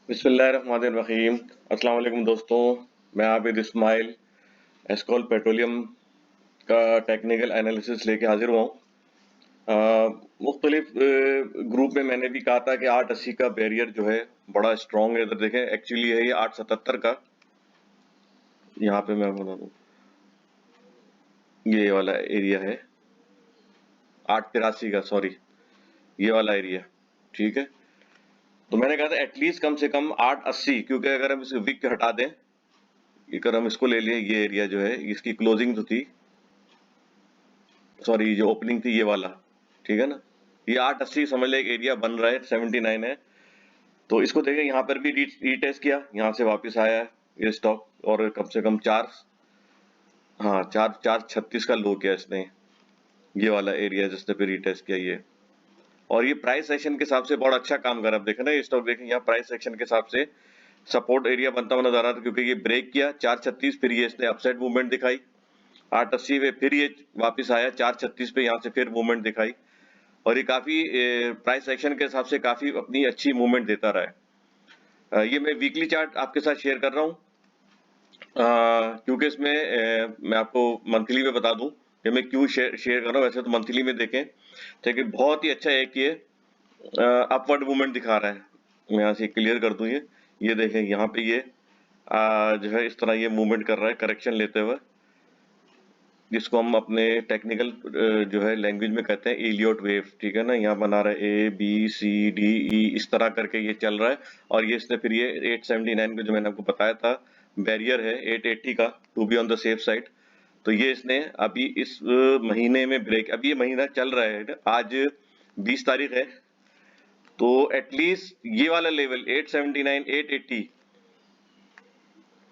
बिस्मिल्लाहिर्रहमानिर्रहीम। अस्सलाम वालेकुम दोस्तों, मैं आबिद इस्माइल एस्कॉल पेट्रोलियम का टेक्निकल एनालिसिस लेके हाजिर हुआ हूँ। मुख्तलिफ ग्रुप में मैंने भी कहा था कि 880 का बैरियर जो है बड़ा स्ट्रॉन्ग है। इधर देखें, एक्चुअली है ये 877 का। यहाँ पे मैं बता दूँ, ये वाला एरिया है 883 का, सॉरी ये वाला एरिया, ठीक है। तो मैंने कहा था एटलीस्ट कम से कम 880, क्योंकि अगर हम इसे विक हटा दें, अगर हम इसको ले लें, ये एरिया जो है इसकी क्लोजिंग जो थी, सॉरी जो ओपनिंग थी ये वाला, ठीक है ना, ये 880 समझ ले एक एरिया बन रहा है, 79 है। तो इसको देखें, यहाँ पर भी रीटेस्ट किया, यहाँ से वापस आया है ये स्टॉक, और कम से कम चार 36 का लो किया इसने, ये वाला एरिया जिसने पे रीटेस्ट किया ये। और ये प्राइस सेक्शन के हिसाब से बहुत अच्छा काम कर रहा है। देखें ना, ये स्टॉक देखें, यहाँ प्राइस सेक्शन के हिसाब से सपोर्ट एरिया बनता हुआ नजर आ रहा था, क्योंकि ये ब्रेक किया 436, फिर ये इसने अपसाइड मूवमेंट दिखाई 880 पे, फिर ये वापस आया 436 पे, यहाँ से फिर मूवमेंट दिखाई, और ये काफी प्राइस एक्शन के हिसाब से काफी अपनी अच्छी मूवमेंट देता रहा है। ये मैं वीकली चार्ट आपके साथ शेयर कर रहा हूँ, क्योंकि इसमें मैं आपको मंथली में बता दूं कि मैं क्यों शेयर कर रहा हूँ। वैसे तो मंथली में देखें, लेकिन बहुत ही अच्छा एक ये अपवर्ड मूवमेंट दिखा रहा है। मैं यहाँ से क्लियर कर दूं, ये देखें, यहाँ पे ये जो है इस तरह ये मूवमेंट कर रहा है करेक्शन लेते हुए, जिसको हम अपने टेक्निकल जो है लैंग्वेज में कहते हैं एलियट वेव, ठीक है ना। यहाँ बना रहा है ABCDE, इस तरह करके ये चल रहा है। और ये इसने फिर ये 879 का जो मैंने आपको बताया था बैरियर है 880 का, to be on the safe side. तो ये इसने अभी इस महीने में ब्रेक, अभी ये महीना चल रहा है, आज 20 तारीख है, तो एटलीस्ट ये वाला लेवल 879 880,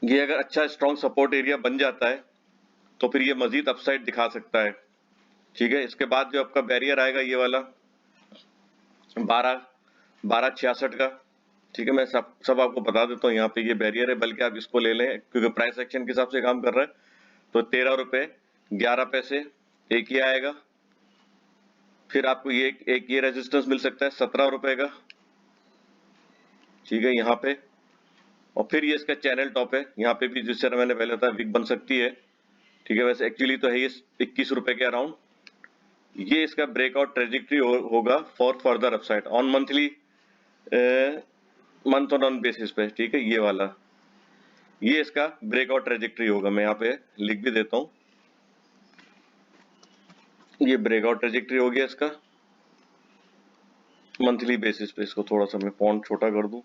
ये अगर अच्छा स्ट्रॉन्ग सपोर्ट एरिया बन जाता है तो फिर ये मजीद अपसाइड दिखा सकता है, ठीक है। इसके बाद जो आपका बैरियर आएगा ये वाला 1266 का, ठीक है। मैं सब आपको बता देता हूँ, यहाँ पे ये बैरियर है, बल्कि आप इसको ले लें क्योंकि प्राइस एक्शन के हिसाब से काम कर रहा है। तो 13 रुपए 11 पैसे एक ये आएगा, फिर आपको ये एक ये रेजिस्टेंस मिल सकता है 17 रुपए का, ठीक है, यहाँ पे। और फिर ये इसका चैनल टॉप है, यहाँ पे भी जिस तरह मैंने पहले बताया विक बन सकती है, ठीक है। वैसे एक्चुअली तो है ये 21 रुपए के अराउंड। ये इसका ब्रेकआउट ट्रेजेक्ट्री होगा for further upside on monthly, month on basis पे, ठीक है। ये वाला, ये इसका ब्रेकआउट ट्रेजेक्ट्री होगा। मैं यहाँ पे लिख भी देता हूँ, ये ब्रेकआउट ट्रेजेक्ट्री हो गया इसका मंथली बेसिस पे। इसको थोड़ा सा मैं फॉन्ट छोटा कर दूं,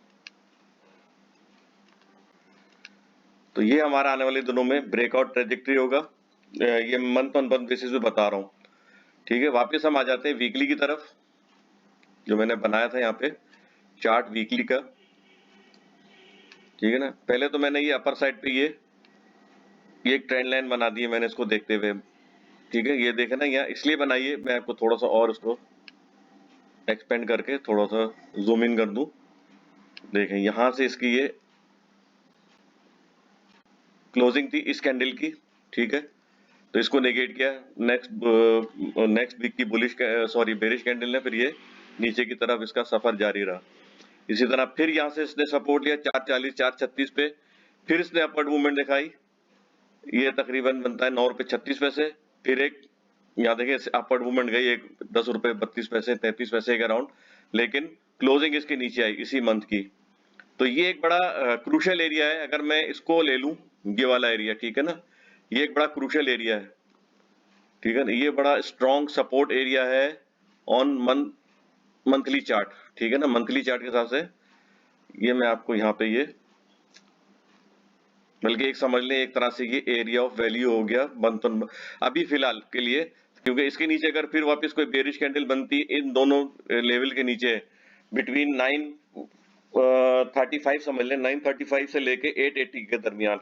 तो ये हमारा आने वाले दिनों में ब्रेकआउट ट्रेजेक्ट्री होगा। ये मंथ ऑन मंथ बेसिस पे बता रहा हूँ, ठीक है। वापस हम आ जाते हैं वीकली की तरफ, जो मैंने बनाया था यहाँ पे चार्ट वीकली का, ठीक है ना। पहले तो मैंने ये अपर साइड पे ये एक ट्रेंड लाइन बना दी है मैंने इसको देखते हुए, ठीक है। ये देखे ना, यहाँ इसलिए बनाइए, मैं आपको थोड़ा सा और इसको एक्सपेंड करके थोड़ा सा जूम इन कर दूं। देखें, यहाँ से इसकी ये क्लोजिंग थी इस कैंडल की, ठीक है। तो इसको नेगेट किया नेक्स्ट वीक की बेरिश कैंडल ने, फिर ये नीचे की तरफ इसका सफर जारी रहा। इसी तरह फिर यहाँ से इसने सपोर्ट लिया 440 436 पे, फिर इसने अपवर्ड मूवमेंट दिखाई, ये तकरीबन बनता है 9 रुपए 36 पैसे। फिर एक यहाँ देखिए अपवर्ड मूवमेंट गई, एक 10 रुपए 32 पैसे 33 पैसे के अराउंड, लेकिन क्लोजिंग इसके नीचे आई इसी मंथ की। तो ये एक बड़ा क्रूशियल एरिया है, अगर मैं इसको ले लूं, ये वाला एरिया, ठीक है ना, ये एक बड़ा क्रूशियल एरिया है, ठीक है ना। ये बड़ा स्ट्रॉन्ग सपोर्ट एरिया है ऑन मंथली चार्ट, ठीक है ना। मंथली चार्ट के हिसाब से ये मैं आपको यहाँ पे ये, बल्कि एक समझ लें एक तरह से ये एरिया ऑफ वैल्यू हो गया मंथ ऑन अभी फिलहाल के लिए, क्योंकि इसके नीचे अगर फिर वापस कोई बेरिश कैंडल बनती इन दोनों लेवल के नीचे बिटवीन 935 समझ लें, 935 से लेके 880 के दरमियान,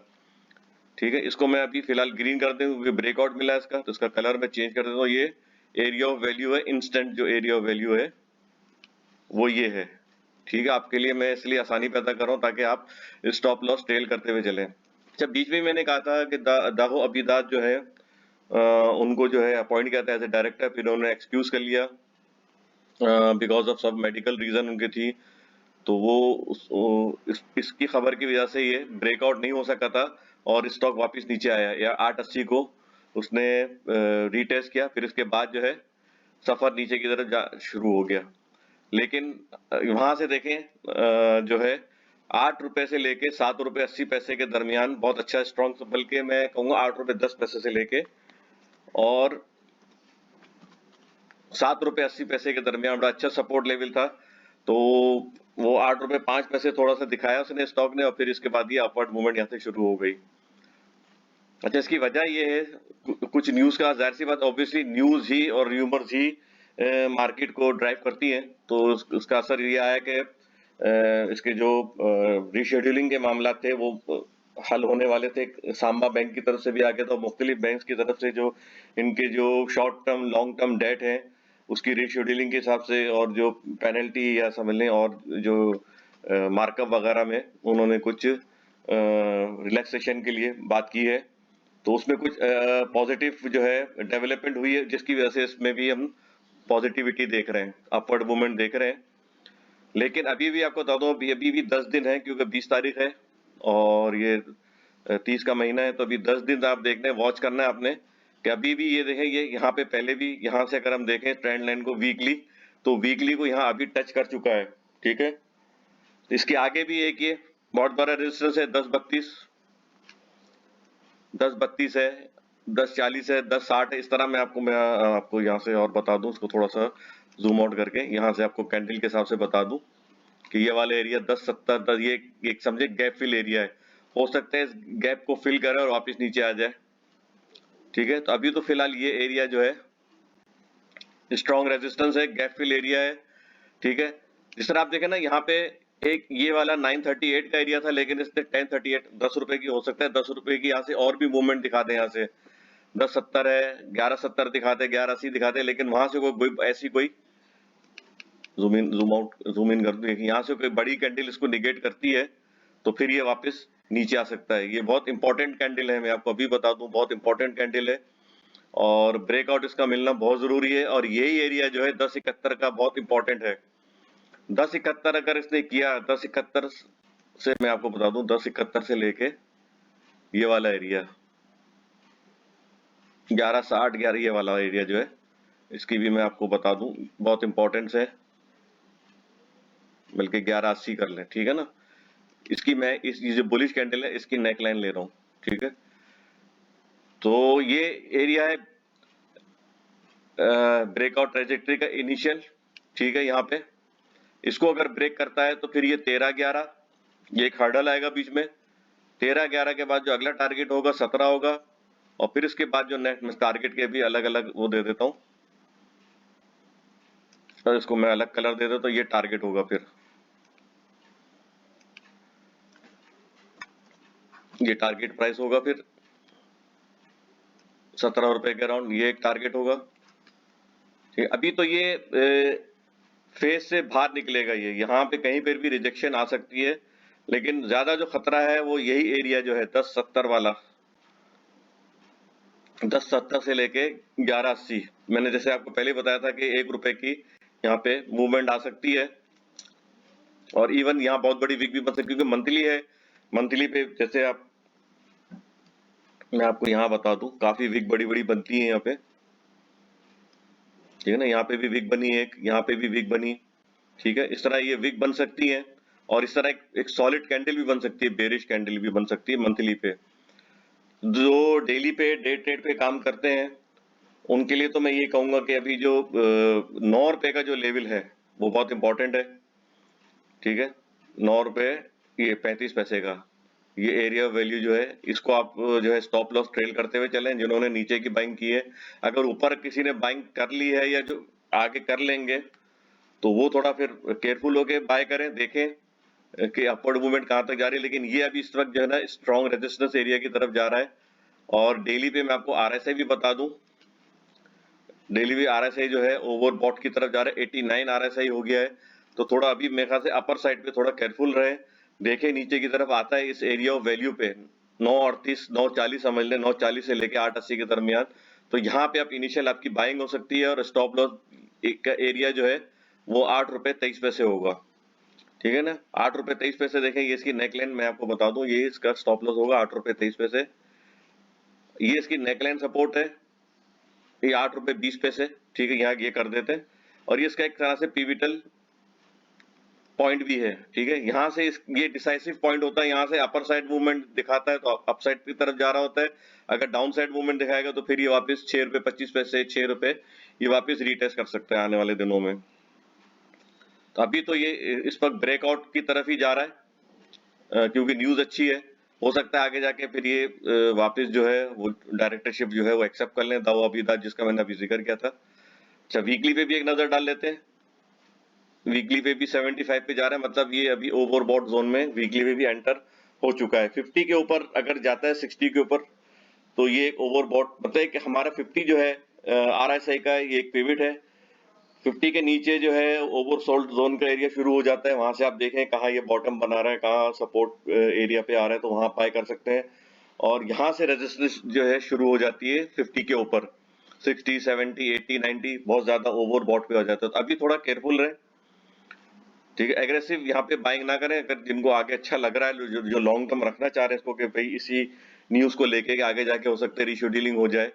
ठीक है। इसको मैं अभी फिलहाल ग्रीन कर दूं क्योंकि ब्रेकआउट मिला है इसका, तो इसका कलर मैं चेंज कर देता हूँ। ये एरिया ऑफ वैल्यू है, इंस्टेंट जो एरिया ऑफ वैल्यू है वो ये है, ठीक है। आपके लिए मैं इसलिए आसानी पैदा कर रहा हूँ ताकि आप स्टॉप लॉस ट्रेल करते हुए चलें। अच्छा, बीच में मैंने कहा था कि दागो अबीदाद जो है उनको जो है अपॉइंट किया था एज ए डायरेक्टर, फिर उन्होंने एक्सक्यूज कर लिया बिकॉज ऑफ सब मेडिकल रीजन उनकी थी। तो वो इसकी खबर की वजह से ये ब्रेकआउट नहीं हो सका था और स्टॉक वापस नीचे आया, या 880 को उसने रीटेस्ट किया, फिर उसके बाद जो है सफर नीचे की तरफ जा शुरू हो गया। लेकिन वहां से देखें जो है 8 रुपए से लेके 7 रुपए 80 पैसे के दरमियान बहुत अच्छा स्ट्रॉन्ग, बल्कि मैं कहूंगा 8 रुपए 10 पैसे से लेके और 7 रुपए 80 पैसे के दरमियान बड़ा अच्छा सपोर्ट लेवल था। तो वो 8 रुपए 5 पैसे थोड़ा सा दिखाया उसने स्टॉक ने, और फिर इसके बाद ये अपवर्ड मूवमेंट यहाँ से शुरू हो गई। अच्छा, इसकी वजह ये है कुछ न्यूज का, जाहिर सी बात ऑब्वियसली न्यूज ही और र्यूमर्स ही मार्केट को ड्राइव करती हैं। तो उसका असर ये आया कि इसके जो रीशेड्यूलिंग के मामला थे वो हल होने वाले थे। सांबा बैंक की तरफ से भी आ गया था, मुख्तलिफ बैंक की तरफ से जो इनके जो short term long term debt है उसकी रीशेड्यूलिंग के हिसाब से, और जो पेनल्टी या समझ लें और जो मार्कअप वगैरह में उन्होंने कुछ रिलैक्सेशन के लिए बात की है। तो उसमें कुछ पॉजिटिव जो है डेवलपमेंट हुई है, जिसकी वजह से इसमें भी हम पॉजिटिविटी देख रहे हैं, अपवर्ड मूवमेंट देख रहे हैं। लेकिन अभी भी आपको बता दो, अभी भी 10 दिन है, क्योंकि 20 तारीख है और ये 30 का महीना है, तो अभी 10 दिन आप देखना है, वॉच करना है आपने कि अभी भी ये देखें, ये यहाँ पे पहले भी यहाँ से अगर हम देखें ट्रेंड लाइन को वीकली, तो वीकली को यहाँ अभी टच कर चुका है। ठीक है, इसके आगे भी एक ये बहुत बड़ा रेजिस्टेंस है 1032 है, 1040 है, 1060 है। इस तरह मैं आपको यहाँ से और बता दूं, उसको थोड़ा सा जूम आउट करके यहाँ से आपको कैंडल के हिसाब से बता दूं कि ये वाला एरिया 1070 ये एक समझे गैप फिल एरिया है। हो सकता है इस गैप को फिल करे और वापस नीचे आ जाए। ठीक है, तो अभी तो फिलहाल ये एरिया जो है स्ट्रॉन्ग रेजिस्टेंस है, गैप फिल एरिया है। ठीक है, जिस तरह आप देखें ना, यहाँ पे एक ये वाला 938 का एरिया था, लेकिन इसने 1038 10 रुपए की, हो सकता है 10 रुपए की यहाँ से और भी मूवमेंट दिखा दे। यहाँ से 1070 है, 1170 दिखाते, 1180 दिखाते, लेकिन वहां से कोई ऐसी कोई zoom in zoom out zoom in कर दो, यहाँ से कोई बड़ी कैंडल इसको निगेट करती है तो फिर ये वापस नीचे आ सकता है। ये बहुत इंपॉर्टेंट कैंडल है, मैं आपको अभी बता दूं, बहुत इंपॉर्टेंट कैंडल है और ब्रेकआउट इसका मिलना बहुत जरूरी है। और यही एरिया जो है 1071 का बहुत इंपॉर्टेंट है। 1071 अगर इसने किया, 1071 से मैं आपको बता दूं, 1071 से लेके ये वाला एरिया 1160 11 ये वाला एरिया जो है, इसकी भी मैं आपको बता दूं बहुत इंपॉर्टेंस है, बल्कि 1180 कर लें। ठीक है ना, इसकी मैं ये जो बुलिश कैंडल है इसकी नेक लाइन ले रहा हूं। ठीक है, तो ये एरिया है ब्रेकआउट ट्रेजेक्टरी का इनिशियल। ठीक है, यहाँ पे इसको अगर ब्रेक करता है तो फिर ये 1311 ये एक हर्डल आएगा बीच में। 1311 के बाद जो अगला टारगेट होगा 17 होगा, और फिर इसके बाद जो नेक्स्ट टारगेट के भी अलग अलग वो दे देता हूं, तो इसको मैं अलग कलर दे देता हूं। ये टारगेट होगा, फिर ये टारगेट प्राइस होगा, फिर 17 रुपए के अराउंड ये एक टारगेट होगा। ठीक, अभी तो ये फेज से बाहर निकलेगा, ये यहाँ पे कहीं पर भी रिजेक्शन आ सकती है, लेकिन ज्यादा जो खतरा है वो यही एरिया जो है 1070 वाला, 1070 से लेके 1180। मैंने जैसे आपको पहले बताया था कि 1 रुपए की यहाँ पे मूवमेंट आ सकती है, और इवन यहाँ बहुत बड़ी वीक भी बन सकती है, क्योंकि मंथली है। मंथली पे जैसे मैं आपको यहाँ बता दूं, काफी वीक बड़ी बड़ी बनती है यहाँ पे। ठीक है ना, यहाँ पे भी वीक बनी एक, यहाँ पे भी वीक बनी। ठीक है, इस तरह ये वीक बन सकती है, और इस तरह एक सॉलिड कैंडल भी बन सकती है, बेरिश कैंडल भी बन सकती है मंथली पे। जो डेली पे डे ट्रेड पे काम करते हैं उनके लिए तो मैं ये कहूंगा कि अभी जो 9 रुपए का जो लेवल है वो बहुत इंपॉर्टेंट है। ठीक है, 9 रुपए ये 35 पैसे का ये एरिया वैल्यू जो है, इसको आप जो है स्टॉप लॉस ट्रेल करते हुए चलें। जिन्होंने नीचे की बाइंग की है, अगर ऊपर किसी ने बाइंग कर ली है या जो आगे कर लेंगे, तो वो थोड़ा फिर केयरफुल होके बाय करें, देखें कि अपवर्ड मूवमेंट कहां तक जा रही है। लेकिन ये अभी इस वक्त जो है ना स्ट्रॉन्ग रेजिस्टेंस एरिया की तरफ जा रहा है। और डेली पे मैं आपको आरएसआई भी बता दूं, डेली भी आरएसआई जो है ओवरबॉट की तरफ जा रहा है, 89 आरएसआई हो गया है। तो थोड़ा अभी मेरे ख्याल से अपर साइड पे थोड़ा केयरफुल रहे, देखें नीचे की तरफ आता है इस एरिया ऑफ वैल्यू पे 938 940 समझ लें, 940 से लेके 880 के दरमियान। तो यहाँ पे आप इनिशियल आपकी बाइंग हो सकती है, और स्टॉप लॉस का एरिया जो है वो 8 रुपए 23 पैसे होगा। ठीक है ना। 8 रुपए 23 पैसे देखें, ये इसकी नेकलाइन मैं आपको बता दूं, ये इसका स्टॉप लॉस होगा 8 रुपए 23 पैसे। ये इसकी नेकलाइन सपोर्ट है, ये 8 रुपए 20 पैसे। ठीक है, यहाँ ये कर देते हैं। और ये इसका एक तरह से पिविटल पॉइंट भी है। ठीक है, यहाँ से ये डिसाइसिव पॉइंट होता है, यहाँ से अपर साइड मूवमेंट दिखाता है तो अप साइड की तरफ जा रहा होता है। अगर डाउन साइड मूवमेंट दिखाएगा तो फिर ये वापस 6 रुपए 25 पैसे 6 रुपए ये वापस रीटेस्ट कर सकते हैं आने वाले दिनों में। तो अभी तो ये इस वक्त ब्रेकआउट की तरफ ही जा रहा है, क्योंकि न्यूज अच्छी है। हो सकता है आगे जाके फिर ये वापस जो है वो डायरेक्टरशिप जो है वो एक्सेप्ट कर लें, दाव अबीदा जिसका मैंने अभी जिक्र किया था। अच्छा, वीकली पे भी एक नजर डाल लेते हैं। वीकली पे भी 75 पे जा रहा है, मतलब ये अभी ओवरबॉट जोन में वीकली पे भी एंटर हो चुका है। 50 के ऊपर अगर जाता है 60 के ऊपर तो ये एक ओवरबॉट, मतलब कि हमारा 50 जो है RSI का ये एक पिवट है। 50 के नीचे जो है ओवरसोल्ड जोन का एरिया शुरू हो जाता है, वहां से आप देखें कहाँ ये बॉटम बना रहा है, कहाँ सपोर्ट एरिया पे आ रहा है, तो वहां बाय कर सकते हैं। और यहाँ से रेजिस्टेंस जो है शुरू हो जाती है 50 के ऊपर, 60 70 80 90 बहुत ज्यादा ओवरबॉट पे हो जाता है। तो अभी थोड़ा केयरफुल रहे। ठीक है, एग्रेसिव यहाँ पे बाइंग ना करें। अगर जिनको आगे अच्छा लग रहा है, जो लॉन्ग टर्म रखना चाह रहे हैं इसको, कि भाई इसी न्यूज को लेके आगे जाके हो सकता है रीशेड्यूलिंग हो जाए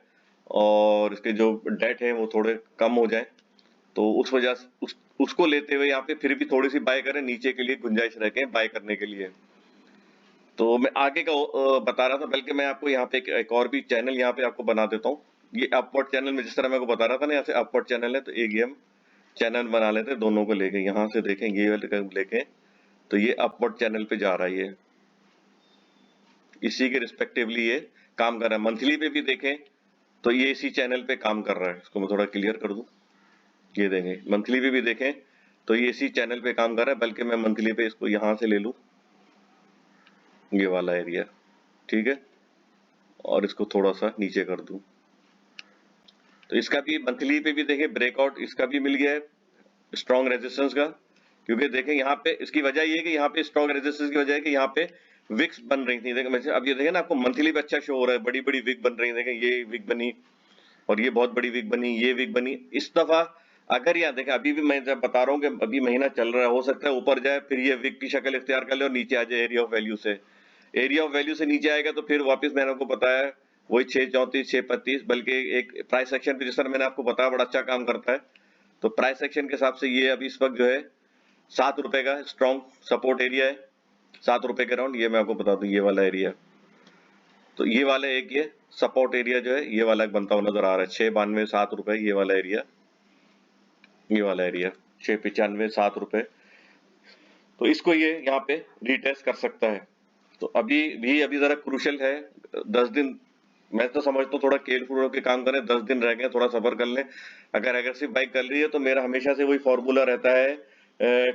और इसके जो डेट है वो थोड़े कम हो जाए, तो उस वजह से उसको लेते हुए यहाँ पे फिर भी थोड़ी सी बाय करें, नीचे के लिए गुंजाइश रखें बाय करने के लिए। तो मैं आगे का बता रहा था, बल्कि मैं आपको यहाँ पे एक और भी चैनल यहाँ पे आपको बना देता हूँ। ये अपवर्ड चैनल में जिस तरह मैं को बता रहा था ना, यहाँ से अपवर्ड चैनल है, तो एक ये हम चैनल बना लेते हैं दोनों को लेके। यहाँ से देखें ये वाले लेके, तो ये अपवर्ड चैनल पे जा रहा है, ये इसी के रिस्पेक्टिवली ये काम कर रहा है। मंथली पे भी देखें तो ये इसी चैनल पे काम कर रहा है। इसको मैं थोड़ा क्लियर कर दूं, ये देखें मंथली पे भी देखें तो ये इसी चैनल पे काम कर रहा है। बल्कि मैं मंथली पे इसको यहाँ से ले लूं, ये वाला एरिया, ठीक है, और इसको थोड़ा सा नीचे कर दूं, तो इसका भी मंथली पे भी देखें ब्रेकआउट इसका भी मिल गया है स्ट्रॉन्ग रेजिस्टेंस का। क्योंकि देखें यहाँ पे इसकी वजह ये है कि यहाँ पे स्ट्रॉन्ग रेजिस्टेंस की वजह है कि यहाँ पे विक्स बन रही थी। देखें अब ये देखें ना, आपको मंथली पे अच्छा शो हो रहा है, बड़ी बड़ी विक बन रही है। देखें ये विक बनी और ये बहुत बड़ी विक बनी, ये विक बनी। इस दफा अगर यहाँ देखें, अभी भी मैं जब बता रहा हूँ कि अभी महीना चल रहा है, हो सकता है ऊपर जाए फिर ये विक की शक्ल इख्तियार कर ले और नीचे आ जाए एरिया ऑफ वैल्यू से। एरिया ऑफ वैल्यू से नीचे आएगा तो फिर वापस मैंने आपको बताया वही 634 635, बल्कि एक प्राइस एक्शन भी जिस तरह मैंने आपको बताया बड़ा अच्छा काम करता है। तो प्राइस एक्शन के हिसाब से ये अभी इस वक्त जो है 7 रुपए का स्ट्रॉन्ग सपोर्ट एरिया है, 7 रुपए के अराउंड। ये मैं आपको बता दूं ये वाला एरिया, तो ये वाला एक ये सपोर्ट एरिया जो है ये वाला एक बनता हुआ नजर आ रहा है, 692 7 रुपए, ये वाला एरिया, ये वाला एरिया 695 7 रुपए। तो इसको ये यहाँ पे रीटेस्ट कर सकता है। तो अभी जरा क्रूशल है, 10 दिन मैं तो समझता हूँ थोड़ा केयरफुल होकर काम करें। 10 दिन रह गए, थोड़ा सफर कर लें। अगर एग्रेसिव बाइक कर रही है तो मेरा हमेशा से वही फॉर्मूला रहता है,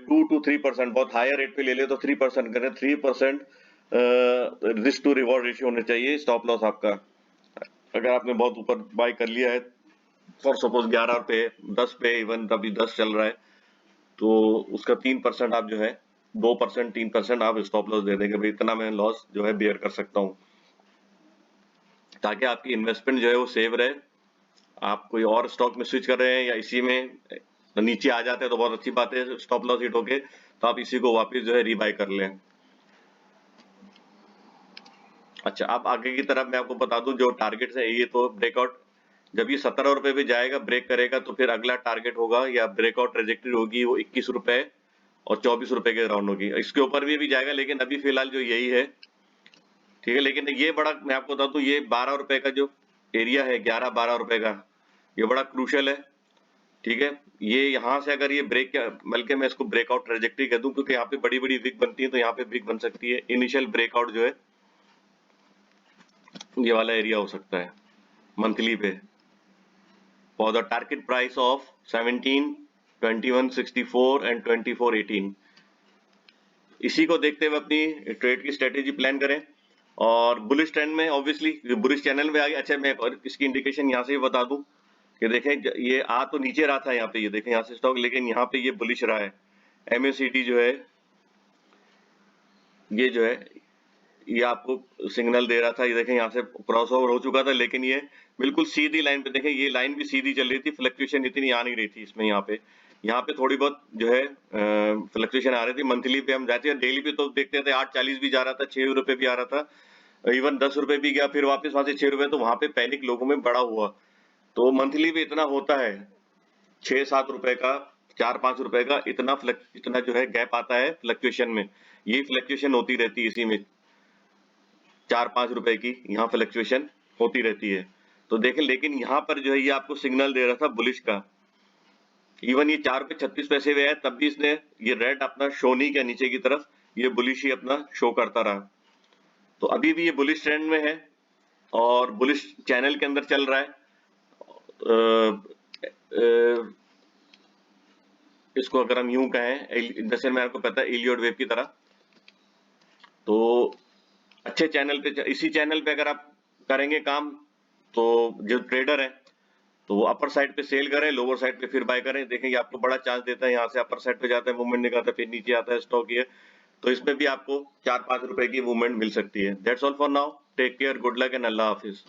2 to 3%, बहुत हायर रेट पे ले ले तो 3% करें। 3% रिस्क टू रिवॉर्ड रेशियो होने चाहिए स्टॉप लॉस आपका। अगर आपने बहुत ऊपर बाय कर लिया है, फॉर सपोज 11 पे 10 पे, इवन अभी 10 चल रहा है, तो उसका 3% आप जो है 2% 3% आप स्टॉप लॉस दे देंगे, भाई इतना मैं लॉस जो है बेयर कर सकता हूँ, ताकि आपकी इन्वेस्टमेंट जो है वो सेव रहे। आप कोई और स्टॉक में स्विच कर रहे हैं या इसी में नीचे आ जाते हैं तो बहुत अच्छी बात है, स्टॉप लॉस हिट होके तो आप इसी को वापस जो है रीबाय कर लें। अच्छा, अब आगे की तरफ मैं आपको बता दूं जो टारगेट है, ये तो ब्रेकआउट जब ये 17 रुपए पे जाएगा ब्रेक करेगा तो फिर अगला टारगेट होगा या ब्रेकआउट ट्रेजेक्टरी होगी वो 21 रुपए और 24 रुपए के राउंड होगी। इसके ऊपर भी जाएगा, लेकिन अभी फिलहाल जो यही है, ठीक है। लेकिन ये बड़ा मैं आपको बता दूं, ये 12 रुपए का जो एरिया है, 11-12 रुपए का, ये बड़ा क्रूशल है, ठीक है। ये यहाँ से अगर ये ब्रेक, बल्कि मैं इसको ब्रेकआउट ट्रेजेक्टरी कह दूं, क्योंकि यहाँ पे बड़ी बड़ी विक बनती है, तो यहाँ पे विक बन सकती है। इनिशियल ब्रेकआउट जो है ये वाला एरिया हो सकता है मंथली पे, for the target price of 17 21 64 and 24 18। इसी को देखते हुए अपनी ट्रेड की स्ट्रेटेजी प्लान करें। और बुलिश ट्रेंड में ऑब्वियसली बुलिश चैनल में आ गया। अच्छा, मैं और इसकी इंडिकेशन यहाँ से भी बता दूं कि देखें ये आ तो नीचे रहा था यहाँ पे, ये देखें यहाँ से स्टॉक, लेकिन यहाँ पे ये बुलिश रहा है। MACD जो है ये जो है ये आपको सिग्नल दे रहा था, ये देखें यहाँ से क्रॉस ओवर हो चुका था, लेकिन ये बिल्कुल सीधी लाइन पे, देखें ये लाइन भी सीधी चल रही थी, फ्लक्चुएशन इतनी आ नहीं रही थी इसमें यहाँ पे, यहाँ पे थोड़ी बहुत जो है फ्लक्चुएशन आ रही थी। मंथली पे हम जाते हैं, डेली पे तो देखते थे 8.40 भी जा रहा था, 6 रुपए भी आ रहा था, इवन 10 रुपए भी गया, फिर वापस वहां से 6 रुपए, तो वहां पे पैनिक लोगों में बड़ा हुआ। तो मंथली पे इतना होता है 6-7 रुपए का, 4-5 रुपए का, इतना जो है गैप आता है फ्लक्चुएशन में। ये फ्लक्चुएशन होती रहती है इसी में, 4-5 रुपए की यहाँ फ्लक्चुएशन होती रहती है। तो देखें, लेकिन यहाँ पर जो है ये आपको सिग्नल दे रहा था बुलिश का। इवन ये 4 रुपए 36 पैसे पे है, तब भी इसने ये रेड अपना शो नहीं किया नीचे की तरफ, ये बुलिश ही अपना शो करता रहा। तो अभी भी ये बुलिश ट्रेंड में है और बुलिश चैनल के अंदर चल रहा है। इसको अगर हम यूं कहें, जैसे मैं आपको पता है इलियड वेव की तरह, तो अच्छे चैनल पे, इसी चैनल पे अगर आप करेंगे काम, तो जो ट्रेडर है तो वो अपर साइड पे सेल करें, लोअर साइड पे फिर बाय करें। देखेंगे आपको बड़ा चांस देता है, यहाँ से अपर साइड पे जाता है, मूवमेंट निकालता है, फिर नीचे आता है स्टॉक ये, तो इसमें भी आपको 4-5 रुपए की मूवमेंट मिल सकती है। That's all for now, take care, good luck and अल्लाह हाफिज।